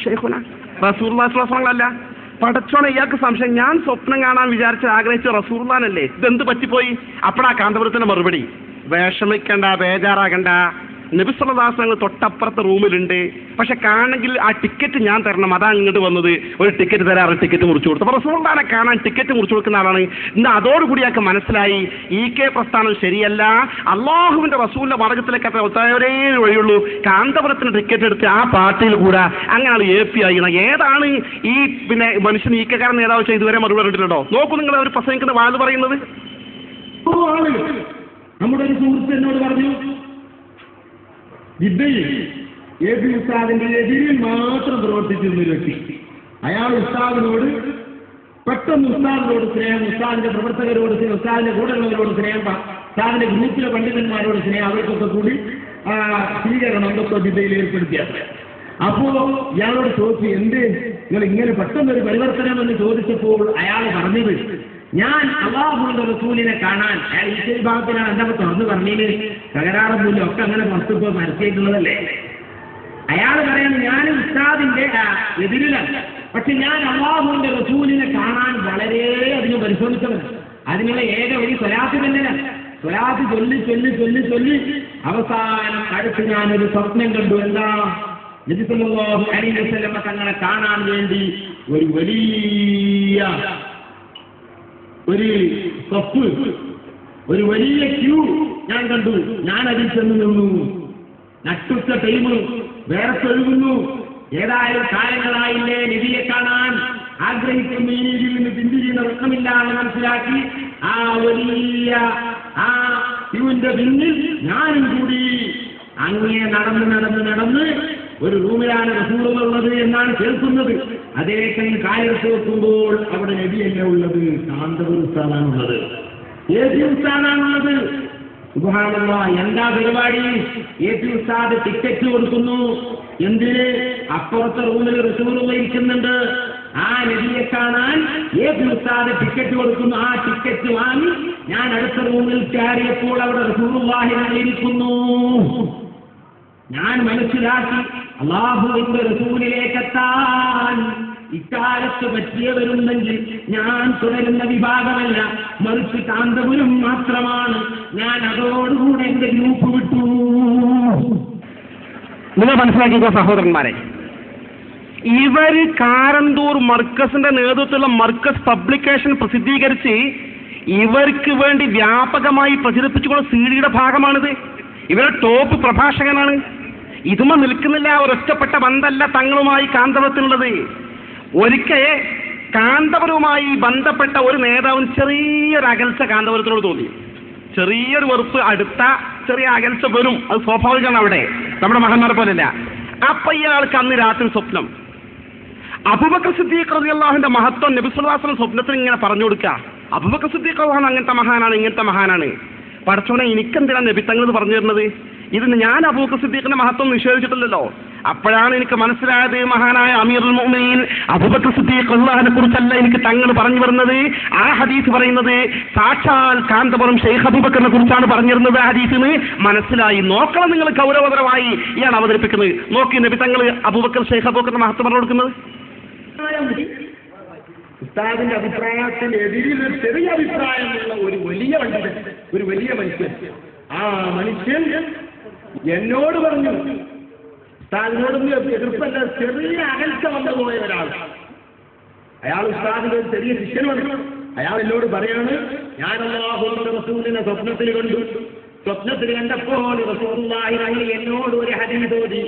ഷെയ്ഖുന റസൂലുള്ളാഹി സ്വല്ലല്ലാഹു അലൈഹി വസല്ലം അല്ല. പടച്ചോനെ ഇയാൾക്ക് സംശയം, ഞാൻ സ്വപ്നം കാണാൻ വിചാരിച്ച് ആഗ്രഹിച്ച റസൂലുള്ളാഹനല്ലേ, ഇതെന്ത് പറ്റിപ്പോയി? അപ്പോഴാ കാന്തപുരത്തിന്റെ മറുപടി, വിഷമിക്കണ്ട, ബേജാറാകണ്ട, നബി സല്ലല്ലാഹു അലൈഹി വസല്ലം തൊട്ടപ്പുറത്തെ റൂമിലുണ്ട്, പക്ഷെ കാണണമെങ്കിൽ ആ ടിക്കറ്റ് ഞാൻ തരണം, അതാ ഇങ്ങോട്ട് വന്നത്, ഒരു ടിക്കറ്റ് തരാറ്, ടിക്കറ്റ് മുറിച്ചു കൊടുത്തു. അപ്പോൾ റസൂലുള്ളാഹിനെ കാണാൻ ടിക്കറ്റ് മുറിച്ചു കൊടുക്കുന്ന ആളാണ്. ഇന്ന് അതോടുകൂടി അയാൾക്ക് മനസ്സിലായി EK പ്രസ്ഥാനം ശരിയല്ല, അള്ളാഹുവിന്റെ റസൂലിന്റെ മാർഗത്തിലേക്ക് ഒരേ വഴിയുള്ളൂ, കാന്തപുരത്തിന് ടിക്കറ്റ് എടുത്ത് ആ പാർട്ടിയിൽ കൂടാ, അങ്ങനെയാണ് AP ആയി. ഏതാണ് ഈ പിന്നെ മനുഷ്യൻ EK കാരൻ നേതാവ് ഇതുവരെ മറുപടി പറഞ്ഞിട്ടുണ്ടോ? നോക്കൂ നിങ്ങൾ അവർ പ്രസംഗിക്കുന്ന വാത് പറയുന്നത്. നമ്മുടെ ഒരു സുഹൃത്ത് എന്നോട് പറഞ്ഞു, ജിദ്ദയിൽ AP ഉസ്താദിന്റെ എതിരിൽ മാത്രം പ്രവർത്തിച്ചിരുന്നൊരു വ്യക്തി. അയാൾ ഉസ്താദിനോട് പെട്ടെന്ന് ഉസ്താദിനോട് സ്നേഹം, ഉസ്താദിന്റെ പ്രവർത്തകരോട് സ്നേഹം, ഉസ്താദിന്റെ കൂടെയുള്ളവരോട് സ്നേഹം, ഉസ്താദിന്റെ ഗ്രൂപ്പിലെ പണ്ഡിതന്മാരോട് സ്നേഹം, അവർക്കൊക്കെ കൂടി സ്വീകരണം എന്തൊക്കെ ജിദ്ദയിൽ ഏർപ്പെടുത്തിയത്. അപ്പോ ഇയാളോട് ചോദിച്ചു, എന്ത് നിങ്ങൾ ഇങ്ങനെ പെട്ടെന്നൊരു പരിവർത്തനം എന്ന് ചോദിച്ചപ്പോൾ അയാൾ പറഞ്ഞത്, ഞാൻ അല്ലാഹുവിന്റെ റസൂലിനെ കാണാൻ, അയാൾ ഈ ഭാഗത്തിനാണ് എന്താ തുറന്ന് പറഞ്ഞത്, തകരാറൊന്നുമില്ല, ഒക്കെ അങ്ങനെ പുറത്തിപ്പോ മനസ്സിലായിട്ടുള്ളതല്ലേ. അയാൾ പറയുന്നത്, ഞാൻ ഉസ്താദിന്റെ എതിരിലല്ല, പക്ഷെ ഞാൻ അല്ലാഹുവിന്റെ റസൂലിനെ കാണാൻ വളരെയധികം പരിശ്രമിച്ചവരാണ്. അതിനുള്ള ഏക വഴി സ്വലാത്ത് തന്നെയാണ്. സ്വലാത്ത് ചൊല്ലി ചൊല്ലി ചൊല്ലി ചൊല്ലി അവസാനം അടുത്ത് ഞാനൊരു സ്വപ്നം കണ്ടു. എന്താ? നബി സല്ലല്ലാഹു അലൈഹി വസല്ലം തങ്ങളെ കാണാൻ വേണ്ടി ഒരു വലിയ സഫ്, ഒരു വലിയ ക്യൂ ഞാൻ കണ്ടു. ഞാൻ അതിൽ ചെന്ന് നിന്നു. നട്ടുച്ച ടൈം, വേറെ ഒഴുകുന്നു. ഏതായാലും കാലങ്ങളായില്ലേ നബിയെ കാണാൻ ആഗ്രഹിക്കുന്ന ഈ രീതിയിൽ നിന്ന് പിന്തിരിയുന്ന വൃത്തമില്ല എന്ന് മനസ്സിലാക്കി ആ വലിയ ആ ക്യൂവിന്റെ പിന്നിൽ ഞാനും കൂടി അങ്ങേ നടന്ന് നടന്ന് നടന്ന് ഒരു റൂമിലാണ് റസൂലുള്ളത് എന്നാണ് കേൾക്കുന്നത്. അതേക്കും കാലെടുത്ത് വെക്കുമ്പോൾ അവിടെ നബിയല്ല ഉള്ളത്, കാന്തപുര ഉസ്താദാണുള്ളത്, AP ഉസ്താദാണുള്ളത്. സുബ്ഹാനല്ലാഹ്, എന്താ പരിപാടി? AP ഉസ്താദ് ടിക്കറ്റ് കൊടുക്കുന്നു. എന്തിന്? അപ്പുറത്തെ റൂമിൽ റസൂലുള്ള ഇരിക്കുന്നുണ്ട്, ആ നബിയെ കാണാൻ AP ഉസ്താദ് ടിക്കറ്റ് കൊടുക്കുന്നു. ആ ടിക്കറ്റ് വാങ്ങി ഞാൻ അടുത്ത റൂമിൽ കയറിയപ്പോൾ അവിടെ റസൂലുള്ളാഹി ഇരിക്കുന്നു. ഞാൻ മനസ്സിലാക്കി, അല്ലാഹുവിന്റെ റസൂലിലേക്കെത്താൻ ഇക്കാലത്ത് പറ്റിയവരുണ്ടെങ്കിൽ ഞാൻ തുടരുന്ന വിഭാഗമല്ല, മറിച്ച് കാന്തപുരം മാത്രമാണ്. ഞാൻ അതോടുകൂടെ എന്റെ ഗ്രൂപ്പ് വിട്ടു. നിങ്ങൾ മനസ്സിലാക്കിക്കോ സഹോദരന്മാരെ, ഇവര് കാരന്തൂർ മർക്കസിന്റെ നേതൃത്വത്തിലുള്ള മർക്കസ് പബ്ലിക്കേഷൻ പ്രസിദ്ധീകരിച്ച് ഇവർക്ക് വേണ്ടി വ്യാപകമായി പ്രചരിപ്പിച്ചുകൊണ്ട CD-യുടെ ഭാഗമാണിത്. ഇവരുടെ ടോപ്പ് പ്രഭാഷകനാണ്. ഇതുമ നിൽക്കുന്നില്ല, ഒരൊറ്റപ്പെട്ട ബന്ധമല്ല തങ്ങളുമായി കാന്തപുരത്തിനുള്ളത്. ഒരിക്കൽ കാന്തപുരവുമായി ബന്ധപ്പെട്ട ഒരു നേതാവിന് ചെറിയൊരു അകൽച്ച കാന്തപുരത്തിനോട് തോന്നി. ചെറിയൊരു വെറുപ്പ്, അടുത്ത ചെറിയ അകൽച്ച വരും, അത് സ്വാഭാവികമാണ്. അവിടെ നമ്മുടെ മഹാന്മാരെ പോലെയല്ല. അപ്പൊ ഇയാൾക്ക് അന്ന് രാത്രി സ്വപ്നം, അബൂബക്കർ സിദ്ദീഖ് റളിയല്ലാഹുവിന്റെ മഹത്വം നബി സല്ലല്ലാഹു അലൈഹി വസല്ലം സ്വപ്നത്തിൽ ഇങ്ങനെ പറഞ്ഞു കൊടുക്കുക. അബൂബക്കർ സിദ്ദീഖ് റളിയല്ലാഹു അങ്ങനത്തെ മഹാനാണ്, ഇങ്ങനത്തെ മഹാനാണ്. പടച്ചോനെ, എനിക്കെന്തിനാണ് നബി തങ്ങൾ പറഞ്ഞു തരുന്നത്? ഇത് ഞാൻ അബൂബക്കർ സിദ്ദീഖിന്റെ മഹത്വം നിഷേധിച്ചിട്ടില്ലല്ലോ. അപ്പോഴാണ് എനിക്ക് മനസ്സിലായത്, മഹാനായ അമീറുൽ മുഅ്മിനീൻ അബൂബക്കർ സിദ്ദീഖ് റളിയല്ലാഹുവിനെ കുറിച്ചല്ല എനിക്ക് തങ്ങൾ പറഞ്ഞു വരുന്നത്. ആ ഹദീസ് പറയുന്നത് സാക്ഷാൽ കാന്തപുരം ഷെയ്ഖ് അബൂബക്കറിനെ കുറിച്ചാണ് പറഞ്ഞിരുന്നത്. ആ ഹദീസിന് മനസ്സിലായി. നോക്കണം നിങ്ങൾ, ഗൗരവതരമായി ഇയാൾ അവതരിപ്പിക്കുന്നത്. നോക്കി നബി തങ്ങൾ അബൂബക്കർ ഷെയ്ഖ് അബൂബക്കറിന്റെ മഹത്വം പറഞ്ഞു കൊടുക്കുന്നത്. ഉസ്താദിന്റെ അഭിപ്രായത്തിന് എതിരിൽ ഒരു ചെറിയ അഭിപ്രായമുള്ള ഒരു വലിയ പണ്ഡിതൻ, ഒരു വലിയ മനുഷ്യൻ, ആ മനുഷ്യൻ എന്നോട് പറഞ്ഞു, ഉസ്താദിനോടൊന്നും എതിർപ്പല്ല, ചെറിയ അകൽച്ച വന്നു പോയ ഒരാൾ. അയാൾ ഉസ്താദിന്റെ ഒരു ചെറിയ ശിഷ്യനാണ്. അയാൾ എന്നോട് പറയാണ്, ഞാൻ അല്ലാഹുവിന്റെ റസൂലിനെ സ്വപ്നത്തിൽ കണ്ടു. സ്വപ്നത്തിൽ കണ്ടപ്പോൾ റസൂലുള്ളാഹി തങ്ങൾ എന്നോട് ഒരു ഹദീസ് ഓതി.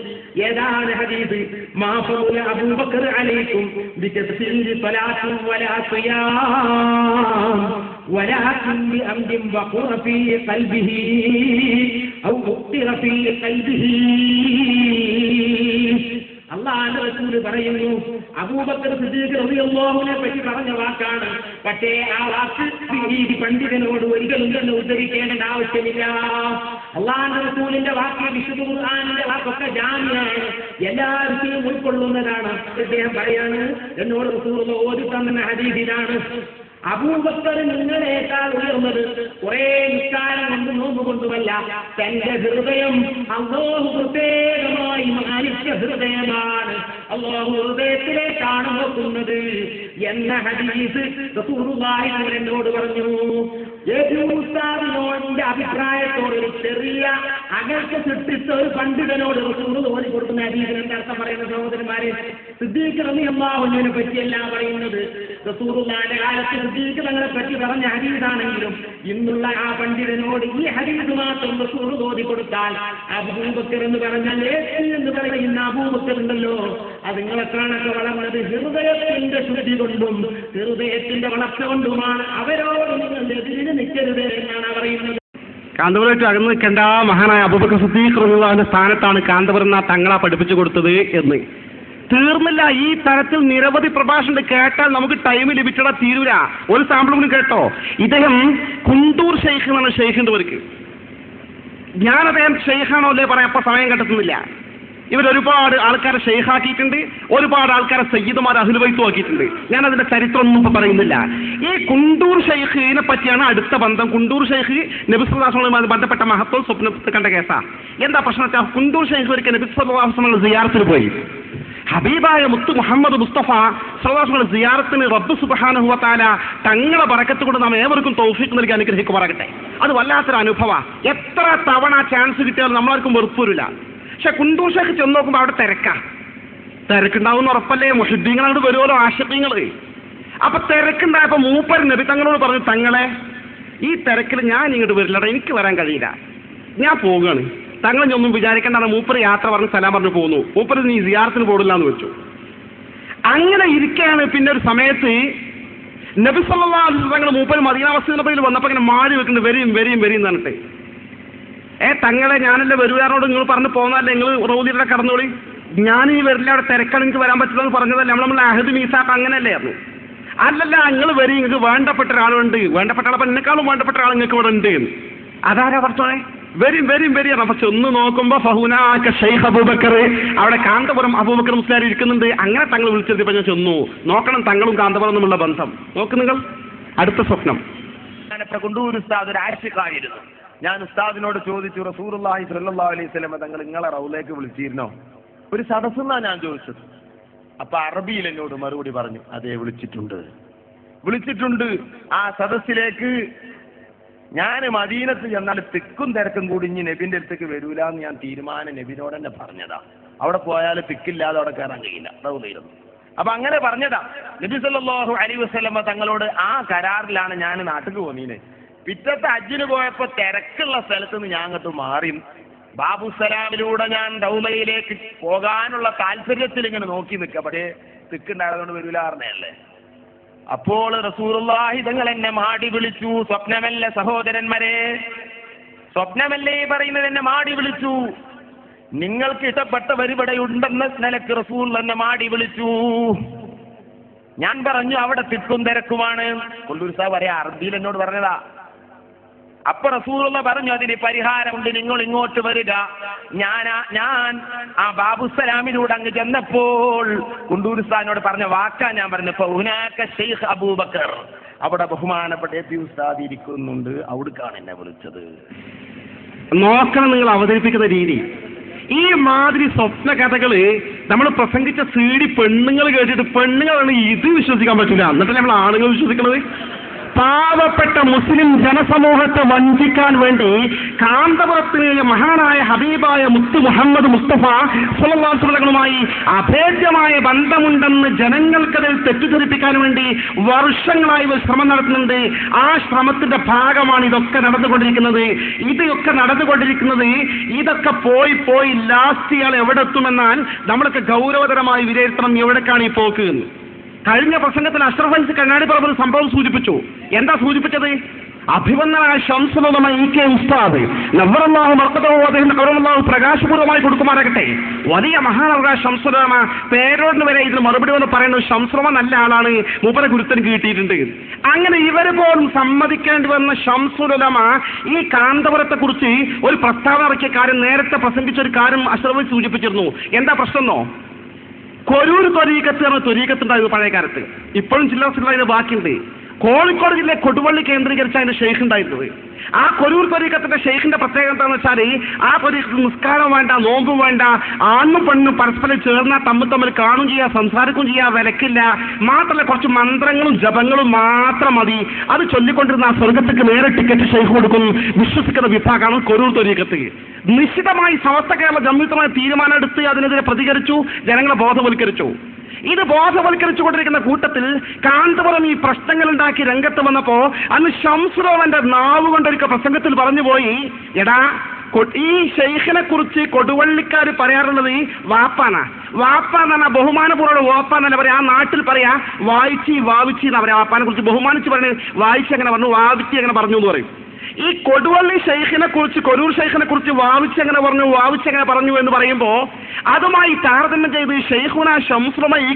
ഏതാണ് ഹദീസ്? മാ ഫൗല അബൂബക്കർ അലൈക്കും ബികസ്രീരി സ്വലാത്തും വലാ സിയാം വലാകിൻ ബിഅംദിൻ വഖറ ഫീ ഖൽബിഹി ഔ ഉഖ്തിറ ഫീ ഖൽബിഹി. അല്ലാഹുവിന്റെ റസൂൽ പറയുന്നു, അബൂബക്കർ സിദ്ദീഖ് റളിയല്ലാഹുവിനെ പറ്റി പറഞ്ഞ വാക്കാണ്. പക്ഷേ ആ വാക്ക് ഈ പണ്ഡിതനോട് ഒരിക്കലും തന്നെ ഉദ്ധരിക്കേണ്ട ആവശ്യമില്ല. അല്ലാഹുവിന്റെ റസൂലിന്റെ വാക്ക്, വിശുദ്ധ ഖുർആനിന്റെ വാക്കൊക്കെ ജാമിയാണ്, എല്ലാവർക്കും ഉൾക്കൊള്ളുന്നതാണ്. അദ്ദേഹം പറയാണ്, എന്നോട് റസൂൽ ഓതി തന്ന ഹദീസിലാണ്. അബൂബക്കർ നിങ്ങളേക്കാൾ ഉയർന്നത് കുറെ നിസ്കാരം കൊണ്ട് നോമ്പ് കൊണ്ടുമല്ല, തന്റെ ഹൃദയം അല്ലാഹു പ്രത്യേകമായി മാനിച്ച ഹൃദയമാണ്, അല്ലാഹു ഹൃദയത്തിലേക്കാണ് നോക്കുന്നത് എന്ന ഹദീസ് റസൂലുള്ളാഹി എന്നോട് പറഞ്ഞു. ഉസ്താദിനോടിന്റെ അഭിപ്രായത്തോട് ഒരു ചെറിയ അകൽച്ച സൃഷ്ടിച്ച ഒരു പണ്ഡിതനോട് റസൂൽ ഓതി കൊടുക്കുന്ന ഹദീസിന്റെ അർത്ഥം പറയുന്ന സഹോദരന്മാരെ, സിദ്ദീഖ് റളിയല്ലാഹു അൻഹുവിനെ പറ്റിയല്ല പറയുന്നത്. റസൂലുള്ളാഹിന്റെ കാലത്ത് സിദ്ദീഖ് തങ്ങളെ പറ്റി പറഞ്ഞ ഹദീസാണെങ്കിലും ഇന്നുള്ള ആ പണ്ഡിതനോട് ഈ ഹദീസ് മാത്രം റസൂൽ ഓതി കൊടുത്താൽ അബൂബക്കർ എന്ന് പറഞ്ഞാൽ എന്ന് പറയുന്ന അബൂബക്കർ ഉണ്ടല്ലോ, അത് നിങ്ങളെക്കാണൊക്കെ വളർന്നത് ഹൃദയത്തിന്റെ ശുദ്ധി കൊണ്ടും ഹൃദയത്തിന്റെ വളർച്ച കൊണ്ടുമാണ്. അവരോട് നിങ്ങൾ എതിരിന് നിൽക്കരുത് എന്നാണ് പറയുന്നത്. കാന്തപുരമായിട്ട് അകന്ന് നിൽക്കേണ്ട മഹാനായ അബൂബക്കർ സിദ്ദീഖ് റളിയല്ലാഹുവിന്റെ സ്ഥാനത്താണ് കാന്തപുരം തങ്ങളെ പഠിപ്പിച്ചു കൊടുത്തത് എന്ന്. തീർന്നില്ല, ഈ തരത്തിൽ നിരവധി പ്രഭാഷണം കേട്ടാൽ നമുക്ക് ടൈം ലിമിറ്റഡാ തീരൂല. ഒരു സാമ്പിൾ കൂടി കേട്ടോ. ഇദ്ദേഹം കുണ്ടൂർ ഷെയ്ഖ് എന്നാണ് ഷെയ്ഖിന്റെ പേർക്ക്. ഞാൻ അദ്ദേഹം ഷെയ്ഖാണോ അല്ലേ പറയാം, അപ്പൊ സമയം കണ്ടെത്തുന്നില്ല. ഇവരൊരുപാട് ആൾക്കാരെ ഷെയ്ഖാക്കിയിട്ടുണ്ട്, ഒരുപാട് ആൾക്കാരെ സയ്യിദുമാർ അഹ്ലു ബൈത്തും ആക്കിയിട്ടുണ്ട്. ഞാൻ അതിന്റെ ചരിത്രമൊന്നും ഇപ്പൊ പറയുന്നില്ല. ഈ കുണ്ടൂർ ഷെയ്ഖിനെ പറ്റിയാണ് അടുത്ത ബന്ധം. കുണ്ടൂർ ഷെയ്ഖ് നബി സല്ലല്ലാഹു അലൈഹി വസല്ലമയുമായി ബന്ധപ്പെട്ട മഹത്വം സ്വപ്നത്തിൽ കണ്ട കേസാ. എന്താ പ്രശ്നം വെച്ചാൽ കുണ്ടൂർ ഷെയ്ഖ് ഒരിക്കൽ നബി സല്ലല്ലാഹു അലൈഹി വസല്ലം സിയാറത്തിന് പോയി. ഹബീബായ മുത്ത് മുഹമ്മദ് മുസ്തഫ സല്ലല്ലാഹു അലൈഹി വസല്ലം സിയാറത്തിന് റബ്ബ് സുബ്ഹാനഹു വ തആല തങ്ങളെ ബറക്കത്ത് കൊണ്ട് നാം ഏവർക്കും തൗഫീഖ് നൽകി അനുഗ്രഹിക്കുമാറാകട്ടെ. അത് വല്ലാത്തൊരു അനുഭവമാണ്. എത്ര തവണ ചാൻസ് കിട്ടിയാലും നമ്മളാർക്കും വെറുപ്പൂരില്ല. പക്ഷെ കുണ്ടൂർ ഷെയ്ഖ് ചെന്ന് നോക്കുമ്പോൾ അവിടെ തിരക്കുണ്ടാവുന്ന ഉറപ്പല്ലേ, മുഹിദ്ദീങ്ങളോട് വരുമല്ലോ ആശിഖീങ്ങള്. അപ്പൊ തിരക്കുണ്ടായപ്പോ മൂപ്പർ നബി തങ്ങളോട് പറഞ്ഞു, തങ്ങളെ ഈ തിരക്കിൽ ഞാൻ ഇങ്ങോട്ട് വരില്ലടാ, എനിക്ക് വരാൻ കഴിയില്ല, ഞാൻ പോവുകയാണ്. തങ്ങളൊന്നും വിചാരിക്കേണ്ടാണ്. മൂപ്പർ യാത്ര പറഞ്ഞ് സലാം പറഞ്ഞു പോകുന്നു. മൂപ്പർ നീ സിയാറത്തിന് പോടില്ല എന്ന് വെച്ചു. അങ്ങനെ ഇരിക്കുകയാണ്. പിന്നെ ഒരു സമയത്ത് നബി സല്ലല്ലാഹു അലൈഹി വസല്ലം മൂപ്പർ മദീന മസ്ജിദ് നബവിയിൽ വന്നപ്പോൾ ഇങ്ങനെ മാറി വെക്കുന്നുണ്ട്, വരിയും എന്ന് പറഞ്ഞിട്ട്. തങ്ങളെ ഞാനല്ലേ വരുവാനോട് നിങ്ങൾ പറഞ്ഞു പോകുന്നതല്ലേ, നിങ്ങൾ റൗദിയുടെ കടന്നോളി, ഞാൻ ഈ വരില്ല, അവിടെ തിരക്കാണ്, നിങ്ങൾക്ക് വരാൻ പറ്റില്ല എന്ന് പറഞ്ഞതല്ലേ, നമ്മൾ അഹദ് മീസാഖ് അങ്ങനെയല്ലേ ആയിരുന്നു. അല്ലല്ല, നിങ്ങൾ വരി, നിങ്ങൾക്ക് വേണ്ടപ്പെട്ട ഒരാളുണ്ട്, വേണ്ടപ്പെട്ട ആളപ്പം എന്നെക്കാളും വേണ്ടപ്പെട്ട ആൾ നിങ്ങൾക്ക് ഇവിടെ ഉണ്ട്. അതാരാ പറഞ്ഞോളെ, വരും. അപ്പൊ ചെന്ന് നോക്കുമ്പോ ഫഹുനാക ഷെയ്ഖ് അബൂബക്കർ, അവിടെ കാന്തപുരം അബൂബക്കർ മുസ്ലിയാർ ഇരിക്കുന്നുണ്ട്. അങ്ങനെ തങ്ങൾ വിളിച്ചെത്തിയപ്പോ ഞാൻ ചെന്നു. നോക്കണം തങ്ങളും കാന്തപുരം തമ്മിലുള്ള ബന്ധം. നോക്ക് നിങ്ങൾ. അടുത്ത സ്വപ്നം. കുണ്ടൂർ ഉസ്താദ് ഒരു ആശിഖായിരുന്നു. ഞാൻ ഉസ്താദിനോട് ചോദിച്ചു, റസൂലുള്ളാഹി സ്വല്ലല്ലാഹു അലൈഹി വസല്ലം തങ്ങൾ നിങ്ങളെ റൗലേക്ക് വിളിച്ചിരുന്നോ? ഒരു സദസ്സെന്നാ ഞാൻ ചോദിച്ചത്. അപ്പൊ അറബിയിൽ എന്നോട് മറുപടി പറഞ്ഞു, അതെ വിളിച്ചിട്ടുണ്ട്. ആ സദസ്സിലേക്ക് ഞാൻ മദീനത്ത് ചെന്നാൽ തിക്കും തിരക്കും കൂടി ഇനി നബിന്റെ അടുത്തേക്ക് വരൂല എന്ന് ഞാൻ തീരുമാനം നബിനോട് തന്നെ പറഞ്ഞതാ. അവിടെ പോയാൽ തിക്കില്ലാതെ അവിടെ കയറാൻ കഴിയില്ല റൗദയിലൊന്നും. അപ്പൊ അങ്ങനെ പറഞ്ഞതാ നബി സല്ലല്ലാഹു അലൈഹി വസല്ലം തങ്ങളോട്. ആ കരാറിലാണ് ഞാൻ നാട്ടിൽ പോന്നീനെ. പിറ്റത്തെ ഹജ്ജിന് പോയപ്പോ തിരക്കുള്ള സ്ഥലത്ത് നിന്ന് ഞാൻ അങ്ങോട്ട് മാറി ബാബുസലാമിലൂടെ ഞാൻ റൗദയിലേക്ക് പോകാനുള്ള താല്പര്യത്തിൽ ഇങ്ങനെ നോക്കി നിൽക്കുക. പക്ഷേ തിക്കുണ്ടായതുകൊണ്ട് വരൂല പറഞ്ഞല്ലേ. അപ്പോൾ റസൂലുള്ളാഹി തങ്ങൾ എന്നെ മാടി വിളിച്ചു. സ്വപ്നമല്ല സഹോദരന്മാരെ, സ്വപ്നമല്ലേ പറയുന്നത്, എന്നെ മാടി വിളിച്ചു. നിങ്ങൾക്ക് ഇഷ്ടപ്പെട്ടവർ ഇവിടെ ഉണ്ടെന്ന നിലക്ക് റസൂൽ എന്നെ മാടി വിളിച്ചു. ഞാൻ പറഞ്ഞു അവിടെ തിക്കും തിരക്കുമാണ്. കൊണ്ടൂർ സാഹ് പറയാ, അറബിയിൽ എന്നോട് പറഞ്ഞതാ. അപ്പൊ റസൂലുള്ള പറഞ്ഞു, അതിന് പരിഹാരമുണ്ട്, നിങ്ങൾ ഇങ്ങോട്ട് വരിക. ഞാൻ ആ ബാബുസലാമിലൂടെ അങ്ങ് ചെന്നപ്പോൾ കുണ്ടൂർ ഉസ്താദിനോട് പറഞ്ഞ വാക്കാ ഞാൻ പറഞ്ഞു, ഫഹുനാക ഷെയ്ഖ് അബൂബക്കർ, അവിടെ ബഹുമാനപ്പെട്ട എപി ഉസ്താദ് ഇരിക്കുന്നുണ്ട്, അവിടേക്കാണ് എന്നെ വിളിച്ചത്. നോക്കണം നിങ്ങൾ അവതരിപ്പിക്കുന്ന രീതി. ഈ മാതിരി സ്വപ്ന കഥകള് നമ്മൾ പ്രസംഗിച്ച സീഡി പെണ്ണുങ്ങൾ കേട്ടിട്ട് പെണ്ണുങ്ങളാണ് ഇത് വിശ്വസിക്കാൻ പറ്റില്ല. എന്നിട്ട് നമ്മൾ ആണുങ്ങൾ വിശ്വസിക്കുന്നത്. പാവപ്പെട്ട മുസ്ലിം ജനസമൂഹത്തെ വഞ്ചിക്കാൻ വേണ്ടി കാന്തപുരത്തിന് മഹാനായ ഹബീബായ മുത്ത് മുഹമ്മദ് മുസ്തഫ സ്വല്ലല്ലാഹു അലൈഹി വസല്ലമയുമായി അഭേദ്യമായ ബന്ധമുണ്ടെന്ന് ജനങ്ങൾക്കതിൽ തെറ്റിദ്ധരിപ്പിക്കാൻ വേണ്ടി വർഷങ്ങളായി ഇവർ ശ്രമം നടത്തുന്നുണ്ട്. ആ ശ്രമത്തിന്റെ ഭാഗമാണ് ഇതൊക്കെ നടന്നുകൊണ്ടിരിക്കുന്നത്. ഇതൊക്കെ പോയി ലാസ്റ്റ് ഇയാൾ എവിടെ എത്തുമെന്നാൽ നമ്മളൊക്കെ ഗൗരവതരമായി വിലയിരുത്തണം എവിടേക്കാണ് ഈ പോക്ക്. കഴിഞ്ഞ പ്രസംഗത്തിൽ അഷ്റഫ് അൻസി കണ്ണാടി പറഞ്ഞ സംഭവം സൂചിപ്പിച്ചു. എന്താ സൂചിപ്പിച്ചത്? അഭിവന്ദനായ ശംസുൽ ഉലമ ഇ.കെ. ഉസ്താദ് നവ്വറല്ലാഹു മർഖദഹു, അദ്ദേഹത്തിന്റെ ഖബറല്ലാഹു പ്രകാശപൂർവ്വമായി കൊടുക്കുമാറാകട്ടെ. വലിയ മഹാനായ ശംസുൽ ഉലമ, പേരോടിന് വരെ ഇതിന് മറുപടി വന്ന് പറയുന്നത് ശംസുൽ ഉലമ നല്ല ആളാണ്, മൂപ്പരെ ഗുരുത്തൻ കിട്ടിയിട്ടുണ്ട്. അങ്ങനെ ഇവർ പോലും സമ്മതിക്കേണ്ടി വന്ന ശംസുൽ ഉലമ ഈ കാന്തപുരത്തെ കുറിച്ച് ഒരു പ്രസ്താവന ഇറക്കിയ കാര്യം, നേരത്തെ പ്രസംഗിച്ച ഒരു കാര്യം അഷ്റഫ് സൂചിപ്പിച്ചിരുന്നു. എന്താ പ്രശ്നമെന്നോ? കൊരൂർ ത്വരീക്കത്ത് എന്ന ത്വരീക്കത്തുണ്ടായിരുന്നു പഴയ കാലത്ത്. ഇപ്പോഴും ചില്ലറ ഇതിന് ബാക്കിയുണ്ട്. കോഴിക്കോട് ജില്ലയിലെ കൊടുവള്ളി കേന്ദ്രീകരിച്ച് അതിന്റെ ഷെയ്ഖ് ഉണ്ടായിരുന്നത്. ആ കൊരൂർ ത്വരീഖത്തിന്റെ ഷെയ്ഖിന്റെ പ്രത്യേകത എന്താണെന്ന് വെച്ചാൽ ആ ത്വരീഖത്തിൽ നിസ്കാരം വേണ്ട, നോമ്പും വേണ്ട, ആണും പെണ്ണും പരസ്പരം ചേർന്നാൽ തമ്മിൽ കാണും ചെയ്യാം, സംസാരിക്കും ചെയ്യാം, വിലക്കില്ല. മാത്രമല്ല കുറച്ച് മന്ത്രങ്ങളും ജപങ്ങളും മാത്രം മതി. അത് ചൊല്ലിക്കൊണ്ടിരുന്ന ആ സ്വർഗത്തേക്ക് നേരെ ടിക്കറ്റ് ഷെയ്ഖ് കൊടുക്കും വിശ്വസിക്കുന്ന വിഭാഗമാണ് കൊരൂർ ത്വരീഖത്ത്. നിശ്ചിതമായി സമസ്ത കേരള ജംഇയ്യത്തുമായി തീരുമാനമെടുത്ത് അതിനെതിരെ പ്രതികരിച്ചു, ജനങ്ങളെ ബോധവൽക്കരിച്ചു. ഇത് ബോധവൽക്കരിച്ചുകൊണ്ടിരിക്കുന്ന കൂട്ടത്തിൽ കാന്തപുരം ഈ പ്രശ്നങ്ങൾ ഉണ്ടാക്കി രംഗത്ത് വന്നപ്പോ അന്ന് ശംസുറോവന്റെ നാവ് കൊണ്ടൊരിക്കൽ പ്രസംഗത്തിൽ പറഞ്ഞുപോയി, എടാ ഈ ഷെയ്ഖിനെ കുറിച്ച് കൊടുവള്ളിക്കാർ പറയാറുള്ളത് ഈ വാപ്പാനാ പറഞ്ഞാൽ ബഹുമാനപൂർവ്വം വാപ്പാന്നല്ല പറയാ. ആ നാട്ടിൽ പറയാ വാവിച്ചി എന്നാ പറയാ. വാപ്പാനെ കുറിച്ച് ബഹുമാനിച്ച് പറഞ്ഞ് വായിച്ച് എങ്ങനെ പറഞ്ഞു, വാവിച്ചി എങ്ങനെ പറഞ്ഞു എന്ന് പറയും. ഈ കൊടുവള്ളി ഷെയ്ഖിനെ കുറിച്ച്, കൊരൂർ ഷെയ്ഖിനെ കുറിച്ച് വാവിച്ചെങ്ങനെ പറഞ്ഞു എന്ന് പറയുമ്പോൾ അതുമായി താരതമ്യം ചെയ്ത് ഷെയ്ഖുന ശംസുറമ ഈ